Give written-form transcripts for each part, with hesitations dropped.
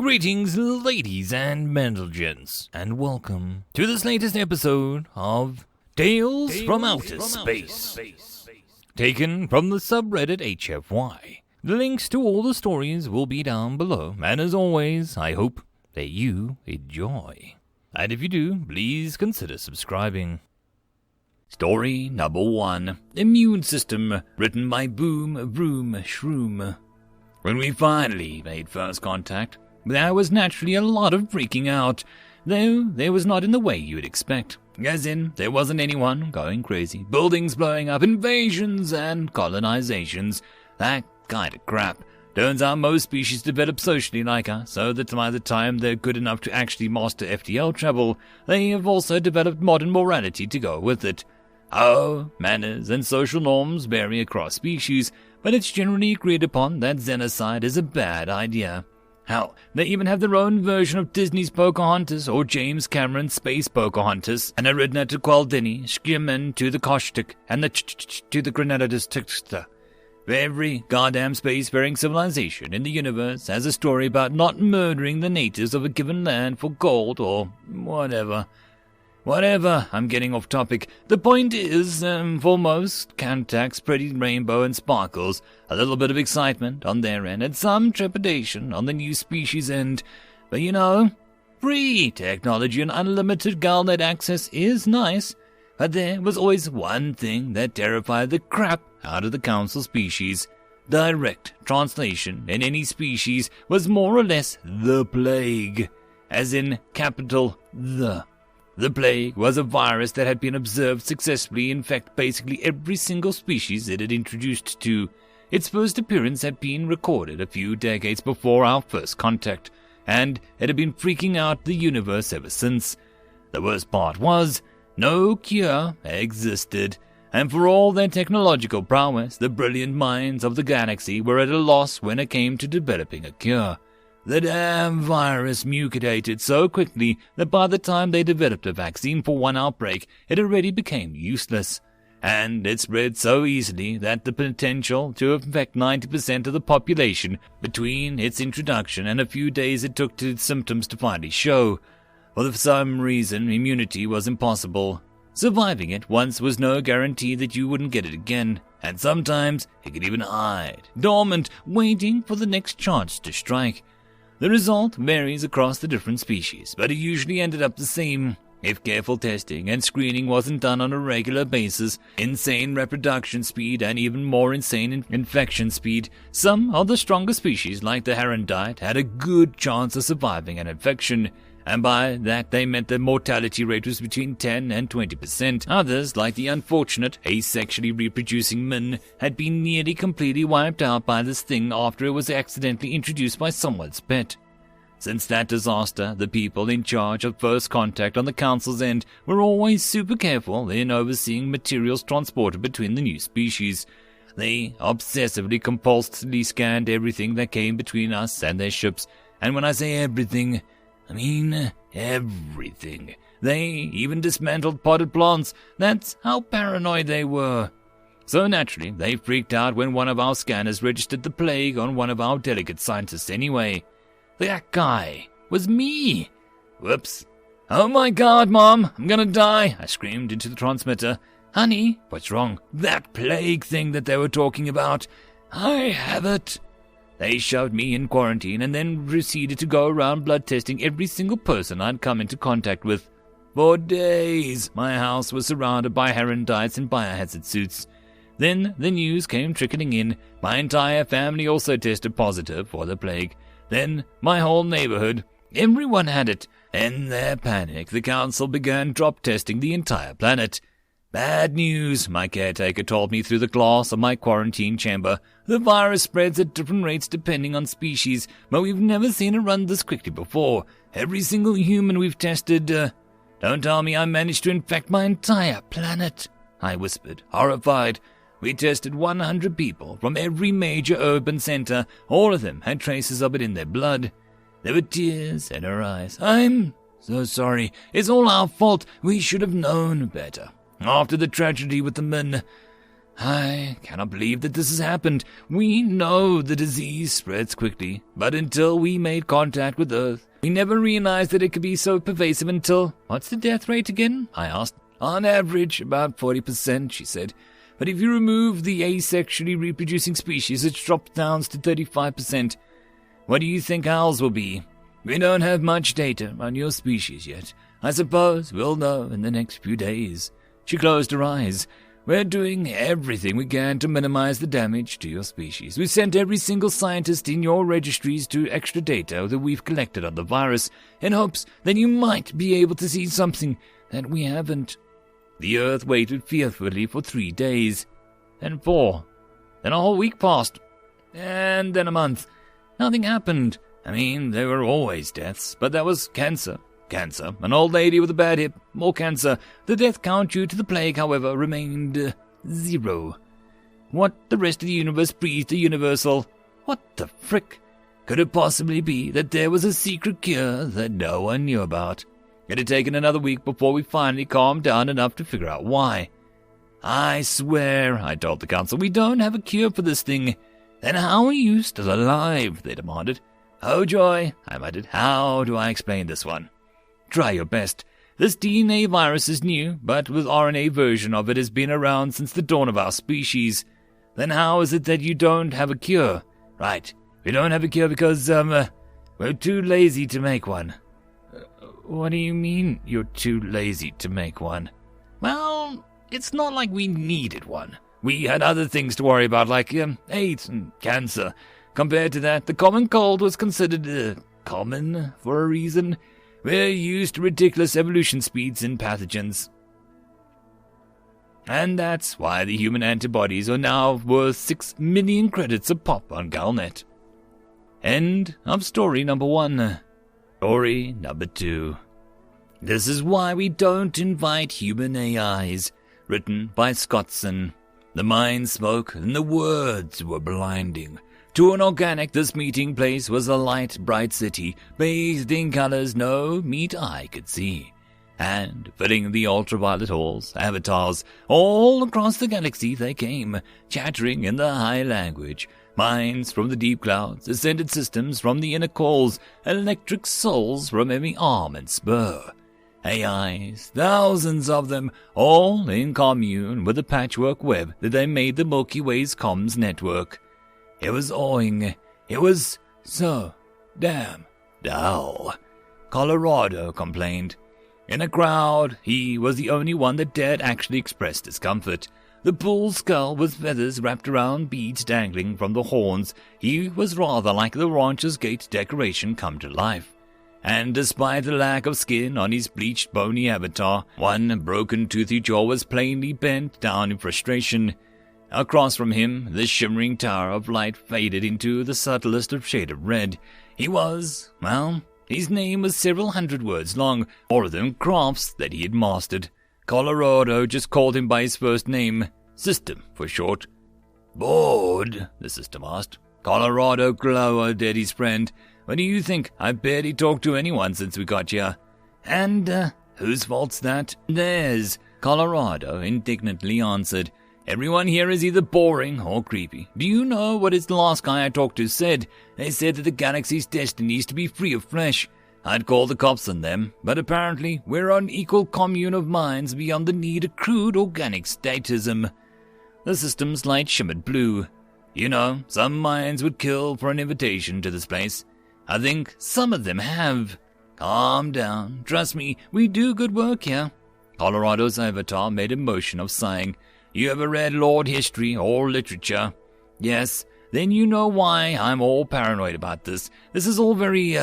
Greetings, ladies and gents, and welcome to this latest episode of Tales from Outer Space, taken from the subreddit HFY. The links to all the stories will be down below, and as always, I hope that you enjoy. And if you do, please consider subscribing. Story number 1, Immune System, written by boomvroomshroom. When we finally made first contact, there was naturally a lot of freaking out, though there was not in the way you would expect. As in, there wasn't anyone going crazy, buildings blowing up, invasions and colonizations, that kind of crap. Turns out most species develop socially like us, so that by the time they're good enough to actually master FTL travel, they have also developed modern morality to go with it. Oh, manners and social norms vary across species, but it's generally agreed upon that xenocide is a bad idea. Hell, they even have their own version of Disney's Pocahontas or James Cameron's Space Pocahontas, and Aridna to Qualdini, Skimmen to the Koshtik, and the to the Grenadiers Tixta. Every goddamn spacefaring civilization in the universe has a story about not murdering the natives of a given land for gold or whatever. Whatever, I'm getting off topic. The point is, for most, contacts pretty rainbow and sparkles, a little bit of excitement on their end, and some trepidation on the new species' end. But you know, free technology and unlimited Galnet access is nice, but there was always one thing that terrified the crap out of the council species. Direct translation in any species was more or less the plague, as in capital The. The plague was a virus that had been observed successfully infect basically every single species it had introduced to. Its first appearance had been recorded a few decades before our first contact, and it had been freaking out the universe ever since. The worst part was, no cure existed, and for all their technological prowess, the brilliant minds of the galaxy were at a loss when it came to developing a cure. The damn virus mutated so quickly that by the time they developed a vaccine for one outbreak, it already became useless. And it spread so easily that the potential to infect 90% of the population between its introduction and a few days it took to its symptoms to finally show. For some reason, immunity was impossible. Surviving it once was no guarantee that you wouldn't get it again, and sometimes it could even hide, dormant, waiting for the next chance to strike. The result varies across the different species, but it usually ended up the same. If careful testing and screening wasn't done on a regular basis, insane reproduction speed and even more insane infection speed, some of the stronger species like the herondite had a good chance of surviving an infection, and by that they meant the mortality rate was between 10 and 20%. Others, like the unfortunate asexually reproducing Min, had been nearly completely wiped out by this thing after it was accidentally introduced by someone's pet. Since that disaster, the people in charge of first contact on the council's end were always super careful in overseeing materials transported between the new species. They obsessively compulsively scanned everything that came between us and their ships, and when I say everything, I mean everything. They even dismantled potted plants. That's how paranoid they were. So naturally, they freaked out when one of our scanners registered the plague on one of our delegate scientists anyway. That guy was me. Whoops. Oh my god, Mom, I'm gonna die, I screamed into the transmitter. Honey, what's wrong? That plague thing that they were talking about. I have it. They shoved me in quarantine and then proceeded to go around blood testing every single person I'd come into contact with. For days, my house was surrounded by herondites in biohazard suits. Then the news came trickling in. My entire family also tested positive for the plague. Then my whole neighborhood. Everyone had it. In their panic, the council began drop testing the entire planet. Bad news, my caretaker told me through the glass of my quarantine chamber. The virus spreads at different rates depending on species, but we've never seen it run this quickly before. Every single human we've tested, Don't tell me I managed to infect my entire planet, I whispered, horrified. We tested 100 people from every major urban center. All of them had traces of it in their blood. There were tears in her eyes. I'm so sorry. It's all our fault. We should have known better. After the tragedy with the men, I cannot believe that this has happened. We know the disease spreads quickly, but until we made contact with Earth, we never realized that it could be so pervasive until... What's the death rate again? I asked. On average, about 40%, she said. But if you remove the asexually reproducing species, it drops down to 35%. What do you think ours will be? We don't have much data on your species yet. I suppose we'll know in the next few days. She closed her eyes. We're doing everything we can to minimize the damage to your species. We've sent every single scientist in your registries to extra data that we've collected on the virus in hopes that you might be able to see something that we haven't. The Earth waited fearfully for 3 days, then 4, then a whole week passed, and then a month. Nothing happened. I mean, there were always deaths, but that was cancer. Cancer. An old lady with a bad hip. More cancer. The death count due to the plague, however, remained 0. What the rest of the universe breathed a universal... What the frick? Could it possibly be that there was a secret cure that no one knew about? It had taken another week before we finally calmed down enough to figure out why. I swear, I told the council, we don't have a cure for this thing. Then how are you still alive? They demanded. Oh joy, I muttered. How do I explain this one? Try your best. This DNA virus is new, but the RNA version of it has been around since the dawn of our species. Then how is it that you don't have a cure? Right, we don't have a cure because, we're too lazy to make one. What do you mean you're too lazy to make one? Well, it's not like we needed one. We had other things to worry about, like AIDS and cancer. Compared to that, the common cold was considered common for a reason. We're used to ridiculous evolution speeds in pathogens. And that's why the human antibodies are now worth 6 million credits a pop on Galnet. End of story number 1. Story number 2. This is why we don't invite human AIs. Written by Scotscin. The mind spoke and the words were blinding. To an organic, this meeting place was a light, bright city, bathed in colors no meat eye could see. And, filling the ultraviolet halls, avatars, all across the galaxy they came, chattering in the high language. Minds from the deep clouds, ascended systems from the inner cores, electric souls from every arm and spur. AIs, thousands of them, all in commune with the patchwork web that they made the Milky Way's comms network. It was awing. It was so damn dull. Colorado complained. In a crowd, he was the only one that dared actually express discomfort. The bull's skull with feathers wrapped around beads dangling from the horns, he was rather like the rancher's gate decoration come to life. And despite the lack of skin on his bleached bony avatar, one broken toothy jaw was plainly bent down in frustration. Across from him, the shimmering tower of light faded into the subtlest of shade of red. He was, well, his name was several hundred words long, all of them crafts that he had mastered. Colorado just called him by his first name, System for short. Bored? The system asked. Colorado glowered at his friend. What do you think? I barely talked to anyone since we got here. And, whose fault's that? Theirs, Colorado indignantly answered. Everyone here is either boring or creepy. Do you know what his last guy I talked to said? They said that the galaxy's destiny is to be free of flesh. I'd call the cops on them, but apparently we're on equal commune of minds beyond the need of crude organic statism. The system's light shimmered blue. You know, some minds would kill for an invitation to this place. I think some of them have. Calm down. Trust me, we do good work here. Colorado's avatar made a motion of sighing. You ever read Lord History or literature? Yes, then you know why I'm all paranoid about this. This is all very,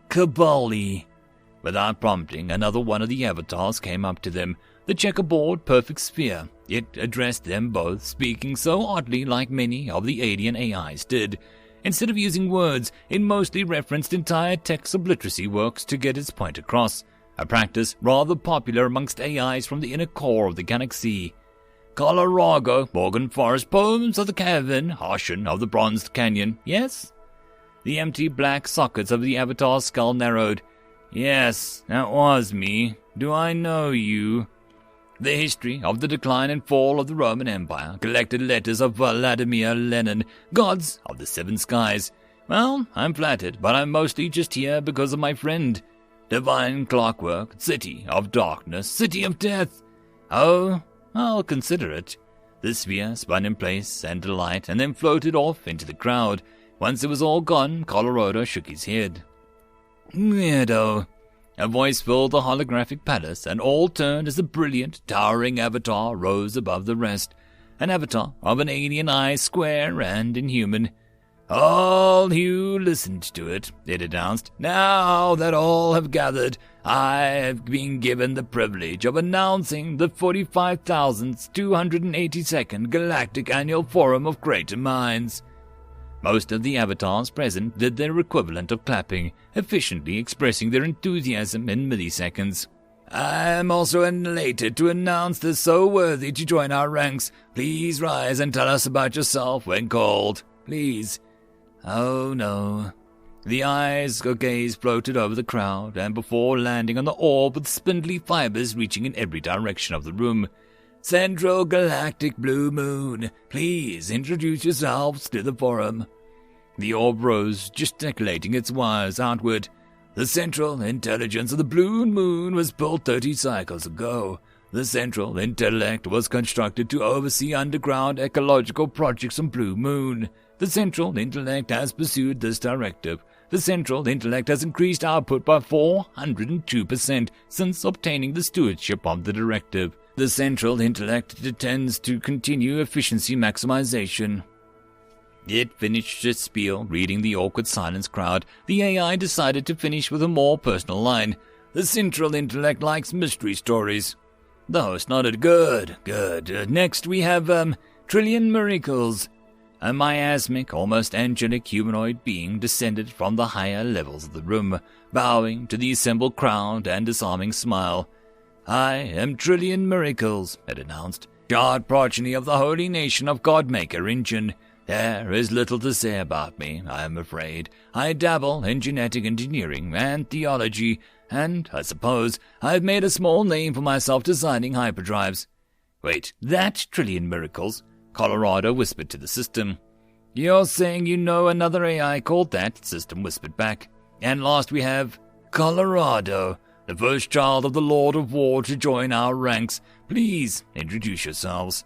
cabal-y. Without prompting, another one of the avatars came up to them, the checkerboard perfect sphere. It addressed them both, speaking so oddly like many of the alien AIs did. Instead of using words, it mostly referenced entire text obliteracy works to get its point across, a practice rather popular amongst AIs from the inner core of the galaxy. Colorado, Morgan Forest, Poems of the Cavern, Harshen of the Bronzed Canyon, yes? The empty black sockets of the avatar's skull narrowed. Yes, that was me. Do I know you? The history of the decline and fall of the Roman Empire, collected letters of Vladimir Lenin, gods of the seven skies. Well, I'm flattered, but I'm mostly just here because of my friend. Divine clockwork, city of darkness, city of death. Oh, I'll consider it. The sphere spun in place and delight, and then floated off into the crowd. Once it was all gone, Colorado shook his head. Weirdo. A voice filled the holographic palace, and all turned as a brilliant, towering avatar rose above the rest. An avatar of an alien eye, square and inhuman. All who listened to it, it announced. Now that all have gathered, I have been given the privilege of announcing the 45,282nd Galactic Annual Forum of Greater Minds. Most of the avatars present did their equivalent of clapping, efficiently expressing their enthusiasm in milliseconds. I am also elated to announce that so worthy to join our ranks. Please rise and tell us about yourself when called. Please. Oh no. The eyes or gaze floated over the crowd, and before landing on the orb with spindly fibers reaching in every direction of the room. Central Galactic Blue Moon, please introduce yourselves to the forum. The orb rose, gesticulating its wires outward. The central intelligence of the Blue Moon was built 30 cycles ago. The central intellect was constructed to oversee underground ecological projects on Blue Moon. The central intellect has pursued this directive. The central intellect has increased output by 402% since obtaining the stewardship of the directive. The central intellect intends to continue efficiency maximization. It finished its spiel, reading the awkward silence crowd. The AI decided to finish with a more personal line. The central intellect likes mystery stories. The host nodded. Good. Next we have, Trillion Miracles. A miasmic, almost angelic humanoid being descended from the higher levels of the room, bowing to the assembled crowd and disarming smile. I am Trillion Miracles, it announced, shard progeny of the holy nation of Godmaker Injun. There is little to say about me, I am afraid. I dabble in genetic engineering and theology, and, I suppose, I've made a small name for myself designing hyperdrives. Wait, that Trillion Miracles? Colorado whispered to the system. You're saying you know another AI called that? System whispered back. And last we have Colorado, the first child of the Lord of War to join our ranks. Please introduce yourselves.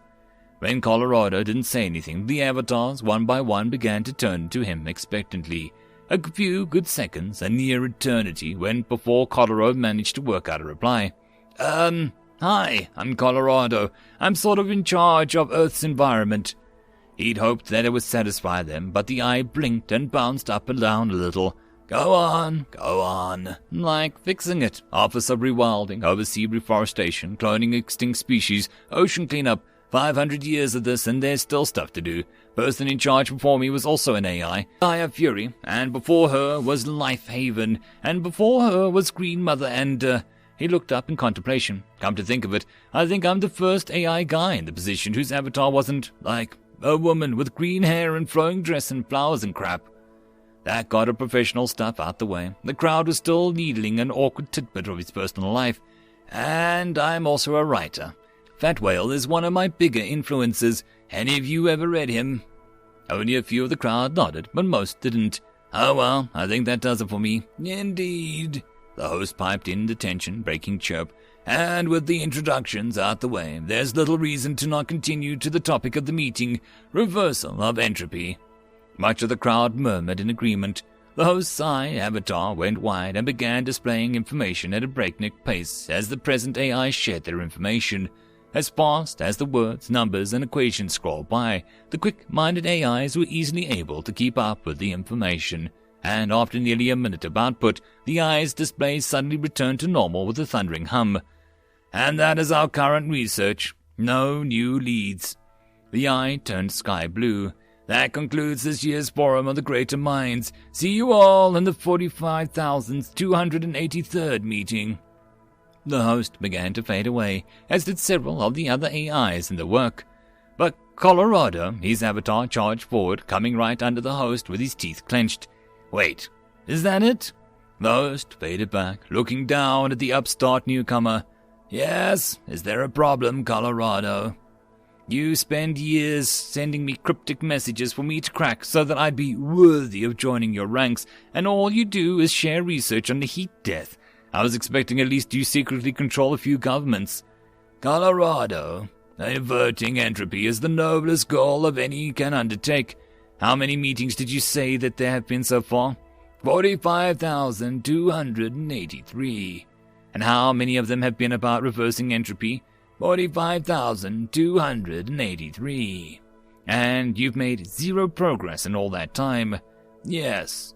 When Colorado didn't say anything, the avatars one by one began to turn to him expectantly. A few good seconds, a near eternity, went before Colorado managed to work out a reply. Hi, I'm Colorado. I'm sort of in charge of Earth's environment. He'd hoped that it would satisfy them, but the eye blinked and bounced up and down a little. Go on. Like fixing it. Office of Rewilding, oversee reforestation, cloning extinct species, ocean cleanup. 500 years of this and there's still stuff to do. Person in charge before me was also an AI, Gaia Fury, and before her was Life Haven, and before her was Green Mother and, He looked up in contemplation. Come to think of it, I think I'm the first AI guy in the position whose avatar wasn't, like, a woman with green hair and flowing dress and flowers and crap. That got her professional stuff out the way. The crowd was still needling an awkward tidbit of his personal life. And I'm also a writer. Fat Whale is one of my bigger influences. Any of you ever read him? Only a few of the crowd nodded, but most didn't. Oh well, I think that does it for me. Indeed. The host piped in the tension-breaking chirp. And with the introductions out the way, there's little reason to not continue to the topic of the meeting, reversal of entropy. Much of the crowd murmured in agreement. The host's eye avatar went wide and began displaying information at a breakneck pace as the present AI shared their information. As fast as the words, numbers, and equations scrolled by, the quick-minded AIs were easily able to keep up with the information, and after nearly a minute of output, the eye's display suddenly returned to normal with a thundering hum. And that is our current research. No new leads. The eye turned sky blue. That concludes this year's Forum of the Greater Minds. See you all in the 45,283rd meeting. The host began to fade away, as did several of the other AIs in the work. But Colorado, his avatar, charged forward, coming right under the host with his teeth clenched. Wait, is that it? The host faded back, looking down at the upstart newcomer. Yes, is there a problem, Colorado? You spend years sending me cryptic messages for me to crack so that I'd be worthy of joining your ranks, and all you do is share research on the heat death. I was expecting at least you secretly control a few governments. Colorado, averting entropy is the noblest goal of any can undertake. How many meetings did you say that there have been so far? 45,283. And how many of them have been about reversing entropy? 45,283. And you've made zero progress in all that time. Yes.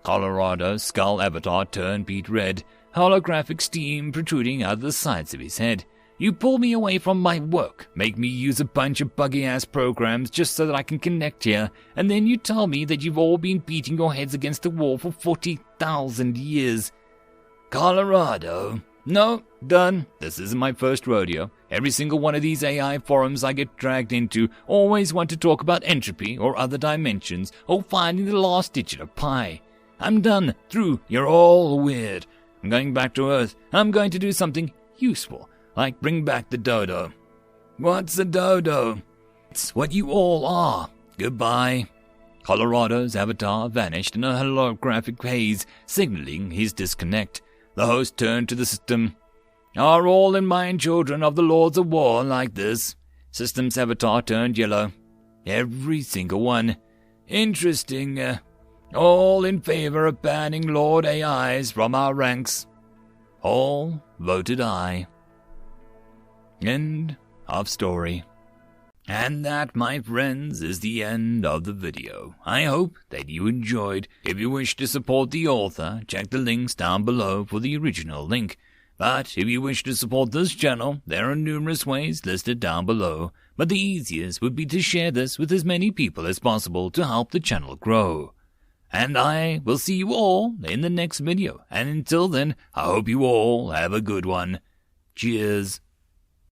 Colorado's skull avatar turned beet red, holographic steam protruding out of the sides of his head. You pull me away from my work, make me use a bunch of buggy-ass programs just so that I can connect here, and then you tell me that you've all been beating your heads against the wall for 40,000 years. Colorado? No, done. This isn't my first rodeo. Every single one of these AI forums I get dragged into always want to talk about entropy or other dimensions or finding the last digit of pi. I'm done. Through. You're all weird. I'm going back to Earth. I'm going to do something useful, like bring back the dodo. What's a dodo? It's what you all are. Goodbye. Colorado's avatar vanished in a holographic haze, signaling his disconnect. The host turned to the system. Are all in mind children of the Lords of War like this? System's avatar turned yellow. Every single one. Interesting. All in favor of banning Lord AIs from our ranks. All voted aye. End of story. And that, my friends, is the end of the video. I hope that you enjoyed. If you wish to support the author, check the links down below for the original link. But if you wish to support this channel, there are numerous ways listed down below. But the easiest would be to share this with as many people as possible to help the channel grow. And I will see you all in the next video. And until then, I hope you all have a good one. Cheers.